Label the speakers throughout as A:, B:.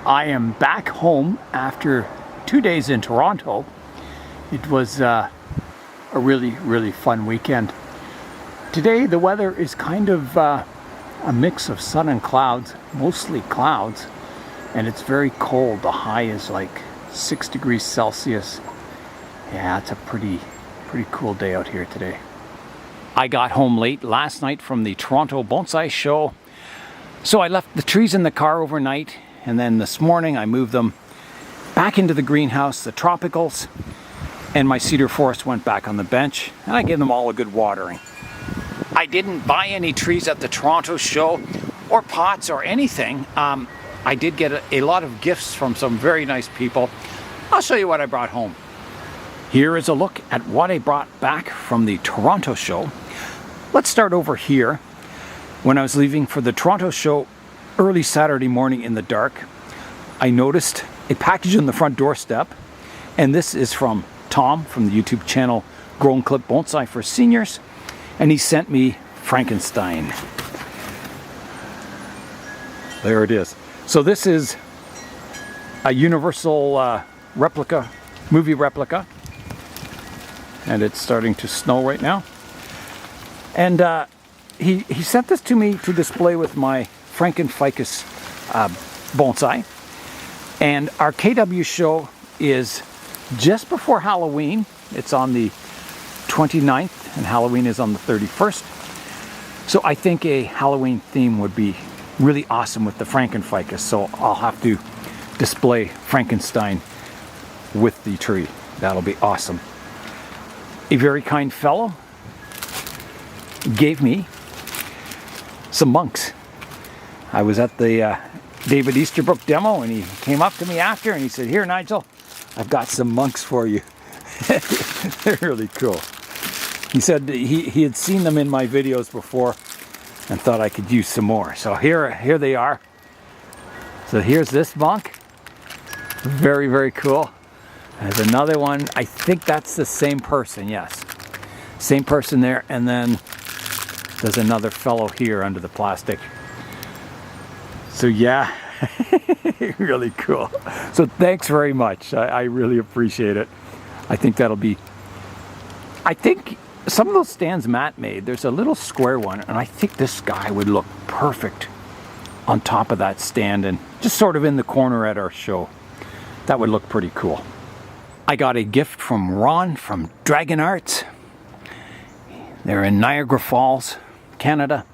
A: I am back home after 2 days in Toronto. It was a really fun weekend. Today the weather is kind of a mix of sun and clouds, mostly clouds, and it's very cold. The high is like 6 degrees Celsius. Yeah, it's a pretty cool day out here today. I got home late last night from the Toronto Bonsai show, so I left the trees in the car overnight, and then this morning I moved them back into the greenhouse, the tropicals, and my cedar forest went back on the bench, and I gave them all a good watering. I didn't buy any trees at the Toronto show, or pots or anything. I did get a lot of gifts from some very nice people. I'll show you what I brought home. Here is a look at what I brought back from the Toronto show. Let's start over here. When I was leaving for the Toronto show early Saturday morning in the dark, I noticed a package on the front doorstep, and this is from Tom from the YouTube channel Grown Clip Bonsai for Seniors, and he sent me Frankenstein. There it is. So this is a Universal replica, movie replica, and it's starting to snow right now. And he sent this to me to display with my Frankenficus bonsai. And our KW show is just before Halloween. It's on the 29th, and Halloween is on the 31st. So I think a Halloween theme would be really awesome with the Frankenficus. So I'll have to display Frankenstein with the tree. That'll be awesome. A very kind fellow gave me some monks. I was at the David Easterbrook demo, and he came up to me after and he said, "Here, Nigel, I've got some monks for you." They're really cool. He said he had seen them in my videos before and thought I could use some more. So here they are. So here's this monk. Very cool. There's another one. I think that's the same person, yes. Same person there, and then there's another fellow here under the plastic. So yeah, really cool. So thanks very much. I really appreciate it. I think that'll be... I think some of those stands Matt made, there's a little square one, and I think this guy would look perfect on top of that stand and just sort of in the corner at our show. That would look pretty cool. I got a gift from Ron from Dragon Arts. They're in Niagara Falls, Canada.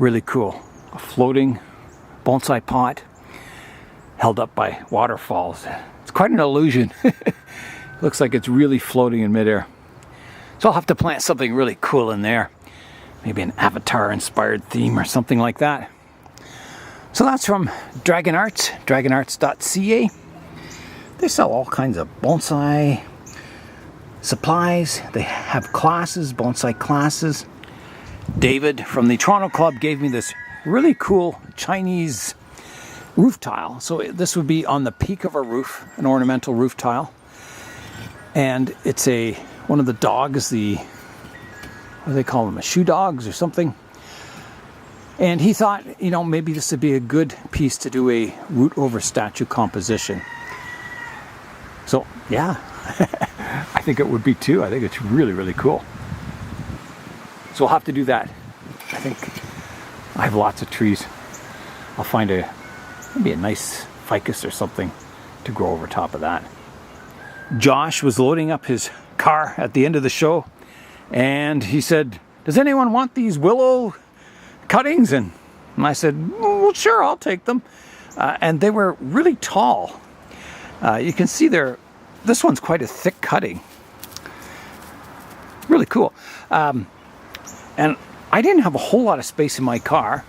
A: Really cool. A floating bonsai pot held up by waterfalls. It's quite an illusion. Looks like it's really floating in midair. So I'll have to plant something really cool in there. Maybe an Avatar inspired theme or something like that. So that's from Dragon Arts, dragonarts.ca. They sell all kinds of bonsai supplies. They have classes, bonsai classes. David from the Toronto Club gave me this really cool Chinese roof tile. So this would be on the peak of a roof, an ornamental roof tile. And it's one of the dogs, what do they call them, a shoe dogs or something. And he thought, maybe this would be a good piece to do a root over statue composition. So yeah, I think it would be too. I think it's really cool. So we'll have to do that. I think I have lots of trees. I'll find maybe a nice ficus or something to grow over top of that. Josh was loading up his car at the end of the show, and he said, "Does anyone want these willow cuttings?" And I said, "Well, sure, I'll take them." And they were really tall. You can see this one's quite a thick cutting. Really cool. And I didn't have a whole lot of space in my car,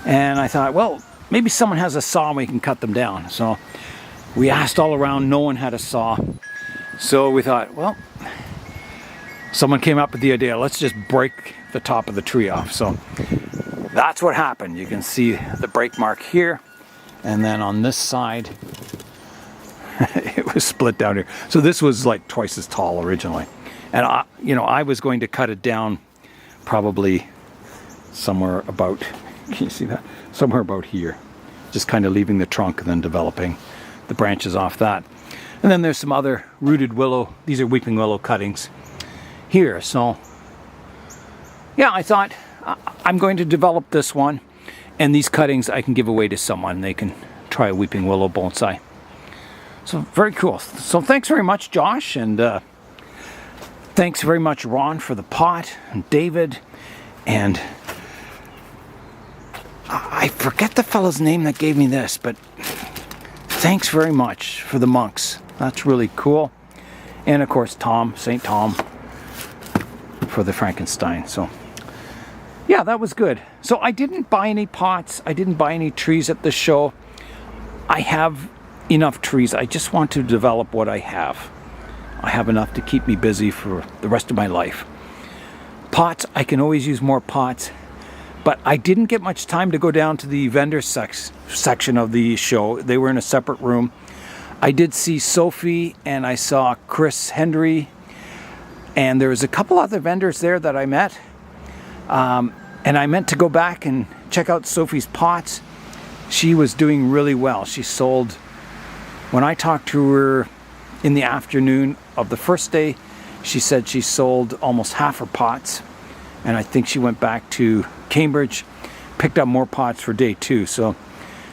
A: and I thought, well, maybe someone has a saw and we can cut them down. So we asked all around, no one had a saw. So we thought, well, someone came up with the idea, let's just break the top of the tree off. So that's what happened. You can see the break mark here, and then on this side it was split down here. So this was like twice as tall originally, and I was going to cut it down probably somewhere about, can you see that? Somewhere about here. just kind of leaving the trunk and then developing the branches off that. And then there's some other rooted willow. These are weeping willow cuttings here. So yeah, I thought I'm going to develop this one, and these cuttings I can give away to someone. They can try a weeping willow bonsai. So very cool. So thanks very much, Josh, and thanks very much, Ron, for the pot, and David, and I forget the fellow's name that gave me this, but thanks very much for the monks. That's really cool. And of course, Tom, St. Tom, for the Frankenstein. So yeah, that was good. So I didn't buy any pots. I didn't buy any trees at the show. I have enough trees. I just want to develop what I have. I have enough to keep me busy for the rest of my life. Pots, I can always use more pots. But I didn't get much time to go down to the vendor section of the show. They were in a separate room. I did see Sophie, and I saw Chris Hendry, and there was a couple other vendors there that I met. And I meant to go back and check out Sophie's pots. She was doing really well. She sold, when I talked to her in the afternoon of the first day, she said she sold almost half her pots. And I think she went back to Cambridge, picked up more pots for day 2. So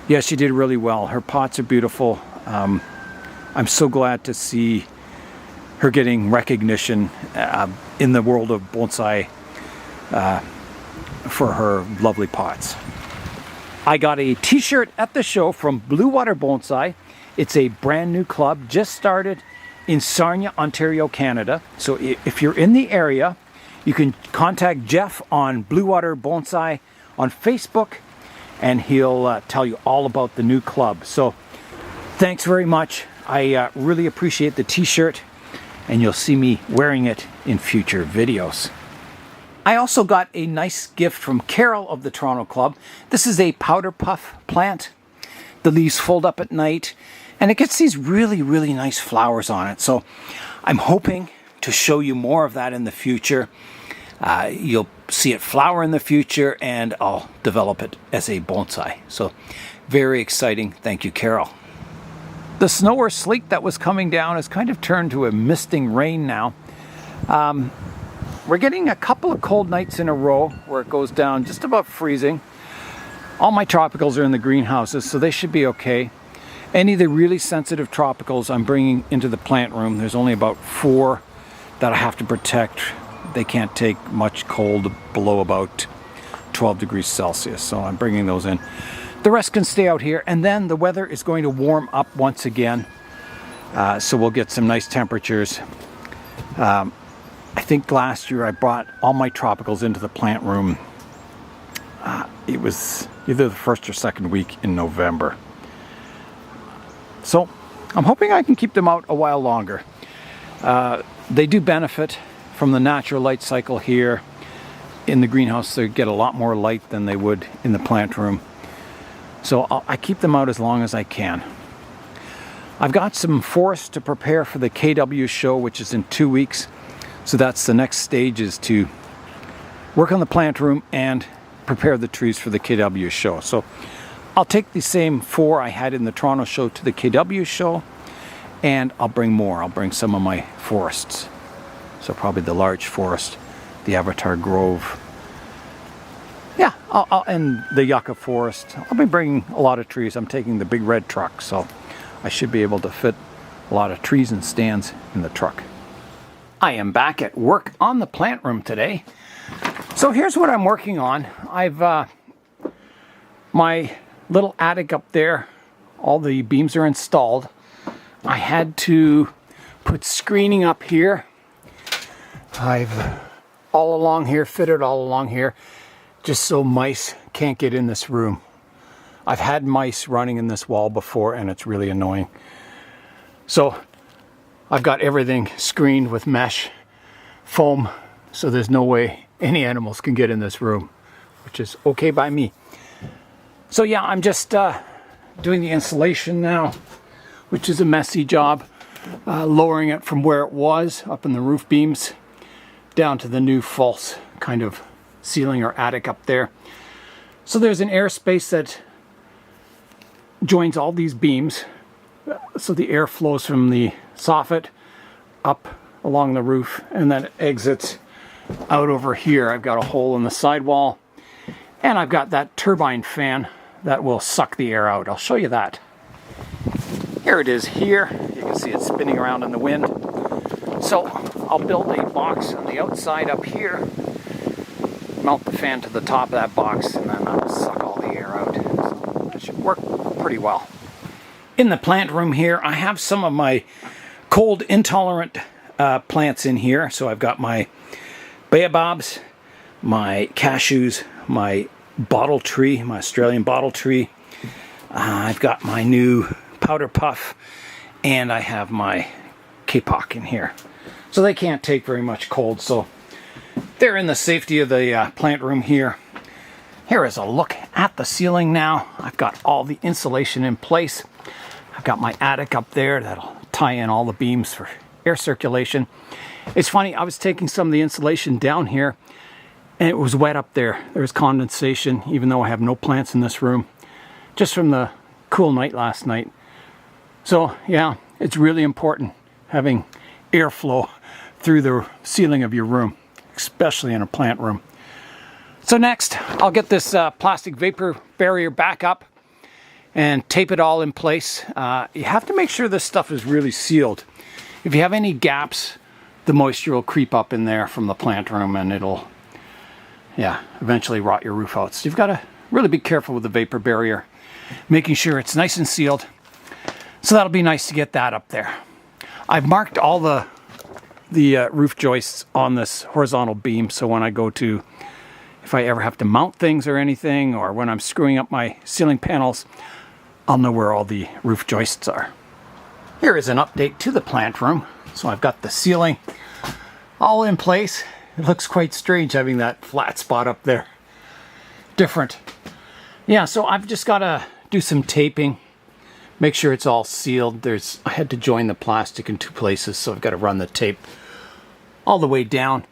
A: yeah, she did really well. Her pots are beautiful. I'm so glad to see her getting recognition in the world of bonsai for her lovely pots. I got a t-shirt at the show from Blue Water Bonsai. It's a brand new club, just started in Sarnia, Ontario, Canada. So if you're in the area, you can contact Jeff on Blue Water Bonsai on Facebook, and he'll tell you all about the new club. So thanks very much. I really appreciate the t-shirt, and you'll see me wearing it in future videos. I also got a nice gift from Carol of the Toronto Club. This is a powder puff plant. The leaves fold up at night, and it gets these really, really nice flowers on it. So I'm hoping to show you more of that in the future. You'll see it flower in the future, and I'll develop it as a bonsai. So very exciting. Thank you, Carol. The snow or sleet that was coming down has kind of turned to a misting rain now. We're getting a couple of cold nights in a row where it goes down just about freezing. All my tropicals are in the greenhouses, so they should be okay. Any of the really sensitive tropicals I'm bringing into the plant room. There's only about 4 that I have to protect. They can't take much cold below about 12 degrees Celsius, so I'm bringing those in. The rest can stay out here, and then the weather is going to warm up once again, so we'll get some nice temperatures. I think last year I brought all my tropicals into the plant room. It was either the first or second week in November. So I'm hoping I can keep them out a while longer. They do benefit from the natural light cycle here. In the greenhouse, they get a lot more light than they would in the plant room. So I keep them out as long as I can. I've got some forests to prepare for the KW show, which is in 2 weeks. So that's the next stage, is to work on the plant room and prepare the trees for the KW show. So I'll take the same 4 I had in the Toronto show to the KW show, and I'll bring more. I'll bring some of my forests. So probably the large forest, the Avatar Grove. Yeah, and the Yucca Forest. I'll be bringing a lot of trees. I'm taking the big red truck, so I should be able to fit a lot of trees and stands in the truck. I am back at work on the plant room today. So here's what I'm working on. I've my little attic up there, all the beams are installed. I had to put screening up here. I've all along here, fitted all along here, just so mice can't get in this room. I've had mice running in this wall before, and it's really annoying. So I've got everything screened with mesh foam, so there's no way any animals can get in this room, which is okay by me. So yeah, I'm just doing the insulation now, which is a messy job, lowering it from where it was up in the roof beams down to the new false kind of ceiling or attic up there. So there's an airspace that joins all these beams, so the air flows from the soffit up along the roof and then exits out over here. I've got a hole in the sidewall, and I've got that turbine fan that will suck the air out. I'll show you that. Here it is here. You can see it spinning around in the wind. So I'll build a box on the outside up here, mount the fan to the top of that box, and then that'll suck all the air out. So that should work pretty well. In the plant room here, I have some of my cold intolerant plants in here. So I've got my baobabs, my cashews, my bottle tree, my Australian bottle tree. I've got my new powder puff, and I have my kapok in here. So they can't take very much cold, so they're in the safety of the plant room here. Here is a look at the ceiling now. I've got all the insulation in place. I've got my attic up there that'll tie in all the beams for air circulation. It's funny, I was taking some of the insulation down here and it was wet up there. There was condensation, even though I have no plants in this room, just from the cool night last night. So yeah, it's really important having airflow through the ceiling of your room, especially in a plant room. So next, I'll get this plastic vapor barrier back up and tape it all in place. You have to make sure this stuff is really sealed. If you have any gaps, the moisture will creep up in there from the plant room and it'll, yeah, eventually rot your roof out. So you've got to really be careful with the vapor barrier, making sure it's nice and sealed. So that'll be nice to get that up there. I've marked all the roof joists on this horizontal beam, so when I go to, if I ever have to mount things or anything, or when I'm screwing up my ceiling panels, I'll know where all the roof joists are. Here is an update to the plant room. So I've got the ceiling all in place. It looks quite strange having that flat spot up there. Different. Yeah, so I've just got to do some taping, make sure it's all sealed. I had to join the plastic in 2 places, so I've got to run the tape all the way down.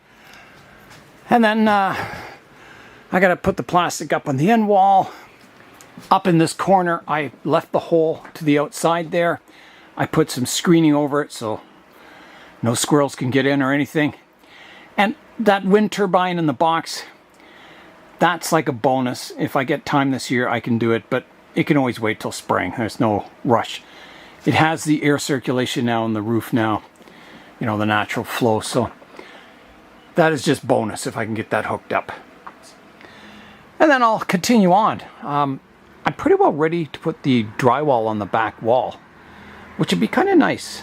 A: And then I got to put the plastic up on the end wall. Up in this corner, I left the hole to the outside there. I put some screening over it so no squirrels can get in or anything. And that wind turbine in the box, that's like a bonus. If I get time this year, I can do it, but it can always wait till spring. There's no rush. It has the air circulation now in the roof now, you know, the natural flow. So that is just bonus if I can get that hooked up. And then I'll continue on. I'm pretty well ready to put the drywall on the back wall, which would be kind of nice.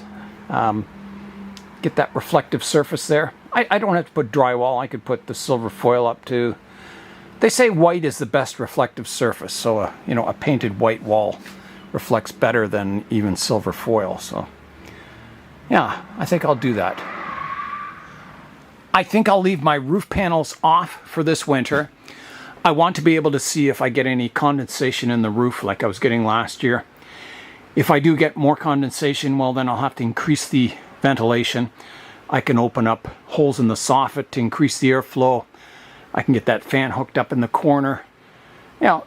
A: Get that reflective surface there. I don't have to put drywall. I could put the silver foil up too. They say white is the best reflective surface, so a painted white wall reflects better than even silver foil. So yeah, I think I'll do that. I think I'll leave my roof panels off for this winter. I want to be able to see if I get any condensation in the roof like I was getting last year. If I do get more condensation, well, then I'll have to increase the ventilation. I can open up holes in the soffit to increase the airflow. I can get that fan hooked up in the corner. You know,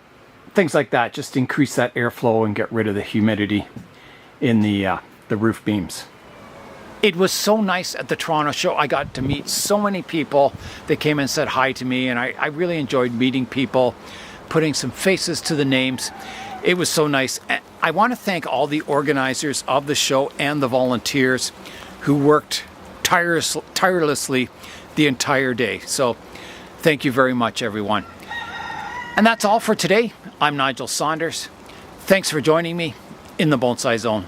A: things like that, just to increase that airflow and get rid of the humidity in the roof beams. It was so nice at the Toronto show. I got to meet so many people. They came and said hi to me, and I really enjoyed meeting people, putting some faces to the names. It was so nice. I want to thank all the organizers of the show and the volunteers who worked tirelessly the entire day. So thank you very much, everyone. And that's all for today. I'm Nigel Saunders. Thanks for joining me in the Bonsai Zone.